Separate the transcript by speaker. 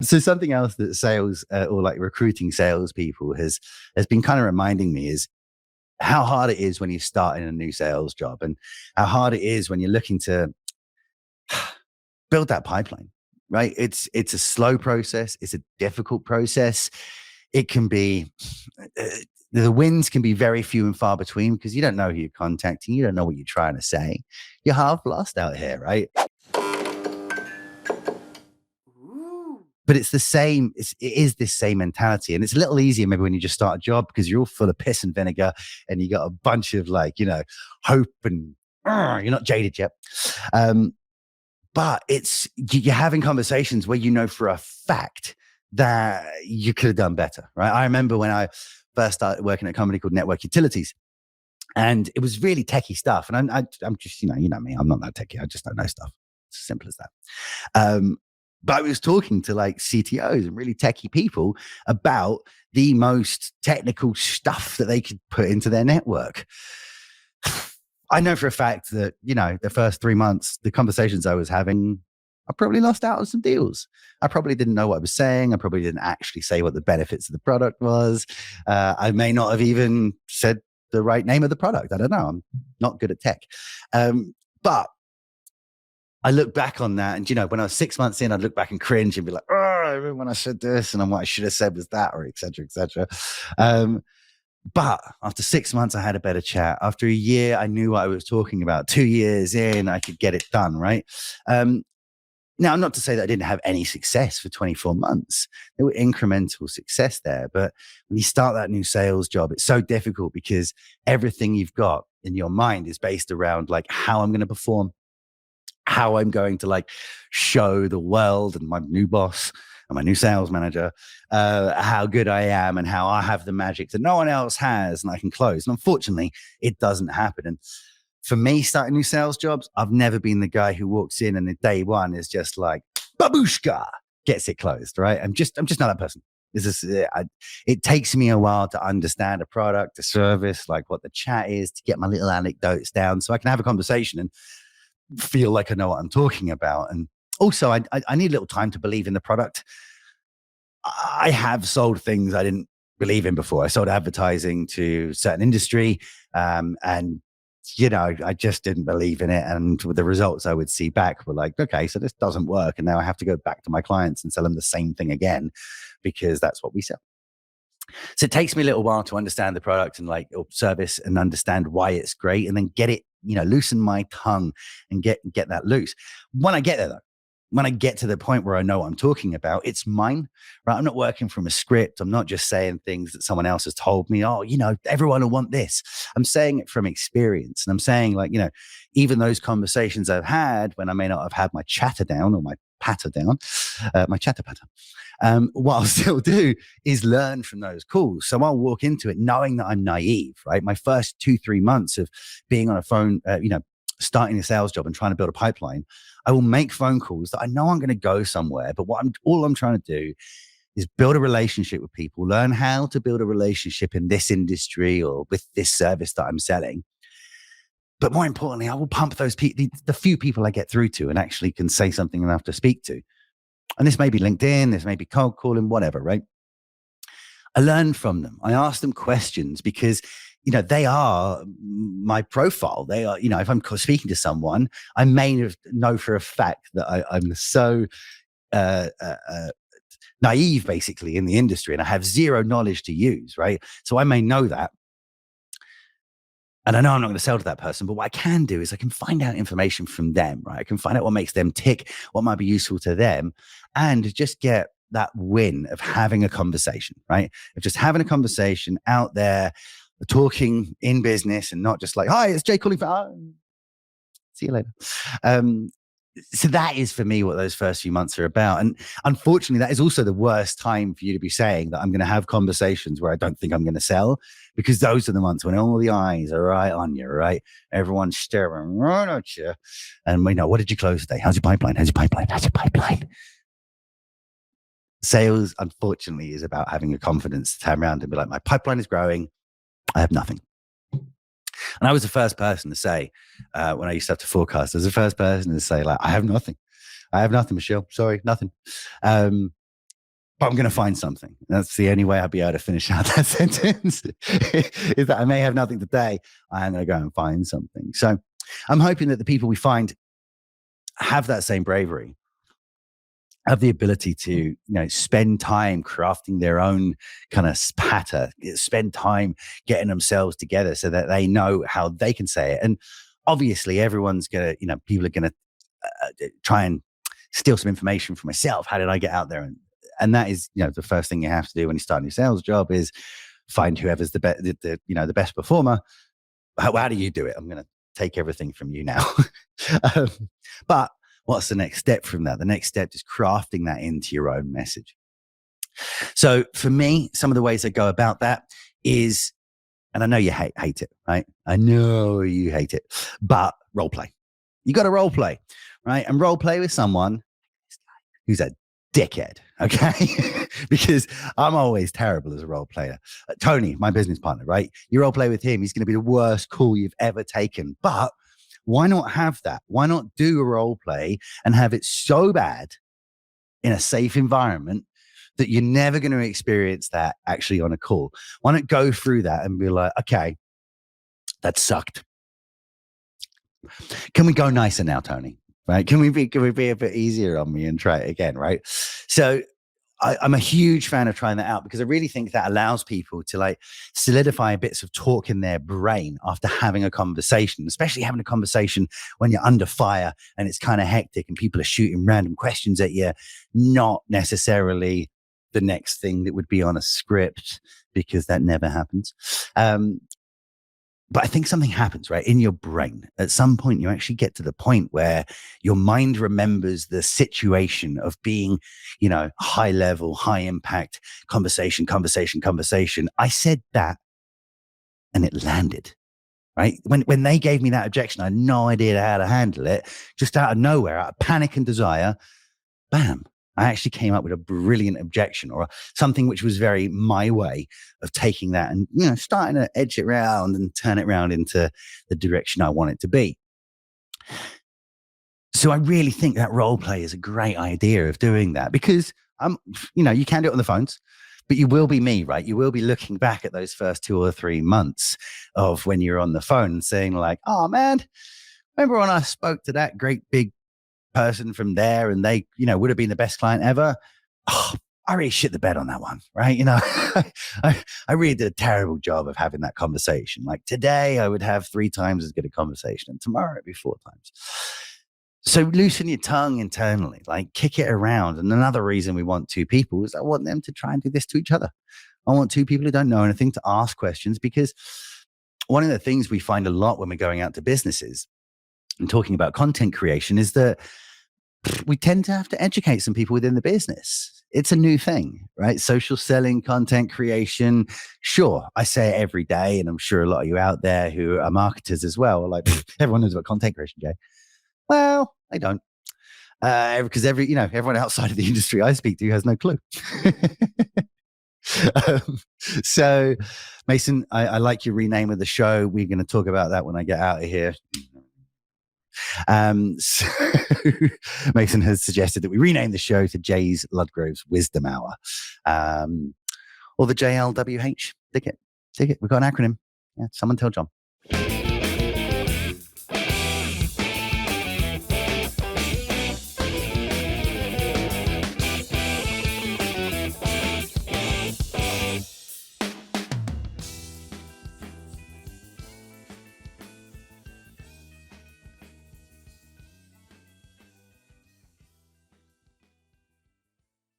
Speaker 1: So something else that sales or like recruiting salespeople has been kind of reminding me is how hard it is when you start in a new sales job, and how hard it is when you're looking to build that pipeline, right? It's a slow process. It's a difficult process. It can be uh, the wins can be very few and far between because you don't know who you're contacting. You don't know what you're trying to say. You're half lost out here, right? But it's the same. It is this same mentality, and it's a little easier maybe when you just start a job because you're all full of piss and vinegar, and you got a bunch of like hope and you're not jaded yet. But you're having conversations where you know for a fact that you could have done better, right? I remember when I first started working at a company called Network Utilities, and it was really techie stuff. And I'm just you know me, I'm not that techie. I just don't know stuff. It's as simple as that. Um, but I was talking to like CTOs and really techie people about the most technical stuff that they could put into their network. I know for a fact that, the first 3 months, the conversations I was having, I probably lost out on some deals. I probably didn't know what I was saying. I probably didn't actually say what the benefits of the product was. I may not have even said the right name of the product. I don't know. I'm not good at tech. But I look back on that, and when I was 6 months in, I'd look back and cringe and be like, "Oh, I remember when I said this, and what I should have said was that," or et cetera, et cetera. But after 6 months, I had a better chat. After a year, I knew what I was talking about. 2 years in, I could get it done, right? Now, not to say that I didn't have any success for 24 months. There were incremental success there. But when you start that new sales job, it's so difficult because everything you've got in your mind is based around like how I'm going to perform, how I'm going to like show the world and my new boss and my new sales manager how good I am and how I have the magic that no one else has and I can close. And unfortunately, it doesn't happen. And for me, starting new sales jobs, I've never been the guy who walks in and the day one is just like babushka, gets it closed, right? I'm just not that person. It takes me a while to understand a product, a service, like what the chat is, to get my little anecdotes down so I can have a conversation and feel like I know what I'm talking about. And also, I need a little time to believe in the product. I have sold things I didn't believe in before. I sold advertising to certain industry, and I just didn't believe in it. And the results I would see back were like, okay, so this doesn't work, and now I have to go back to my clients and sell them the same thing again because that's what we sell. So it takes me a little while to understand the product and like or service and understand why it's great, and then get it, loosen my tongue and get that loose. When I get there though, when I get to the point where I know what I'm talking about, it's mine, right? I'm not working from a script. I'm not just saying things that someone else has told me. Oh, everyone will want this. I'm saying it from experience. And I'm saying like, even those conversations I've had when I may not have had my chatter down or my patter down, my chatter patter. What I'll still do is learn from those calls. So I'll walk into it knowing that I'm naive, right? My first 2-3 months of being on a phone, starting a sales job and trying to build a pipeline, I will make phone calls that I know I'm going to go somewhere. But all I'm trying to do is build a relationship with people, learn how to build a relationship in this industry or with this service that I'm selling. But more importantly, I will pump those people, the few people I get through to and actually can say something enough to speak to. And this may be LinkedIn, this may be cold calling, whatever, right? I learn from them. I ask them questions because, they are my profile. They are, if I'm speaking to someone, I may know for a fact that I'm so naive basically in the industry and I have zero knowledge to use, right? So I may know that. And I know I'm not going to sell to that person, but what I can do is I can find out information from them, right? I can find out what makes them tick, what might be useful to them, and just get that win of having a conversation, right? Of just having a conversation out there, talking in business and not just like, hi, it's Jay calling for, see you later. So that is for me what those first few months are about. And unfortunately, that is also the worst time for you to be saying that I'm going to have conversations where I don't think I'm going to sell, because those are the months when all the eyes are right on you, right? Everyone's staring right at you. And we know, what did you close today? How's your pipeline? How's your pipeline? How's your pipeline? Sales, unfortunately, is about having a confidence to turn around and be like, my pipeline is growing. I have nothing. And I was the first person to say, when I used to have to forecast, I was the first person to say, like, I have nothing. I have nothing, Michelle. Sorry, nothing. but I'm going to find something. That's the only way I'll be able to finish out that sentence is that I may have nothing today. I'm going to go and find something. So I'm hoping that the people we find have that same bravery, have the ability to, spend time crafting their own kind of patter, spend time getting themselves together so that they know how they can say it. And obviously everyone's going to, people are going to try and steal some information from myself. How did I get out there? And that is, the first thing you have to do when you start a new sales job is find whoever's the best, the best performer. How do you do it? I'm going to take everything from you now. But what's the next step from that? The next step is crafting that into your own message. So for me, some of the ways I go about that is, and I know you hate it, right? I know you hate it, but role play. You got to role play, right? And role play with someone who's a dickhead, okay? Because I'm always terrible as a role player. Tony, my business partner, right? You role play with him, he's going to be the worst call you've ever taken. But why not have that? Why not do a role play and have it so bad in a safe environment that you're never going to experience that actually on a call? Why not go through that and be like, okay, that sucked. Can we go nicer now, Tony? Right? Can we be a bit easier on me and try it again? Right? So I'm a huge fan of trying that out because I really think that allows people to solidify bits of talk in their brain after having a conversation, especially having a conversation when you're under fire and it's kind of hectic and people are shooting random questions at you, not necessarily the next thing that would be on a script, because that never happens. But I think something happens, right, in your brain. At some point, you actually get to the point where your mind remembers the situation of being, high level, high impact conversation. I said that and it landed, right? When they gave me that objection, I had no idea how to handle it. Just out of nowhere, out of panic and desire, bam. I actually came up with a brilliant objection or something which was very my way of taking that and, starting to edge it around and turn it around into the direction I want it to be. So I really think that role play is a great idea of doing that because, you can do it on the phones, but you will be me, right? You will be looking back at those first 2 or 3 months of when you're on the phone and saying like, oh man, remember when I spoke to that great big person from there and they, would have been the best client ever. Oh, I really shit the bed on that one, right? I really did a terrible job of having that conversation. Like today I would have 3 times as good a conversation and tomorrow it'd be 4 times. So loosen your tongue internally, kick it around. And another reason we want 2 people is I want them to try and do this to each other. I want 2 people who don't know anything to ask questions, because one of the things we find a lot when we're going out to businesses and talking about content creation is that we tend to have to educate some people within the business. It's a new thing, right? Social selling, content creation. Sure, I say it every day, and I'm sure a lot of you out there who are marketers as well are like, everyone knows about content creation, Jay. Well, I don't. Because everyone outside of the industry I speak to has no clue. So, Mason, I like your rename of the show. We're going to talk about that when I get out of here. So Mason has suggested that we rename the show to Jay's Ludgrove's Wisdom Hour, or the JLWH. Dig it. We've got an acronym. Yeah, someone tell John.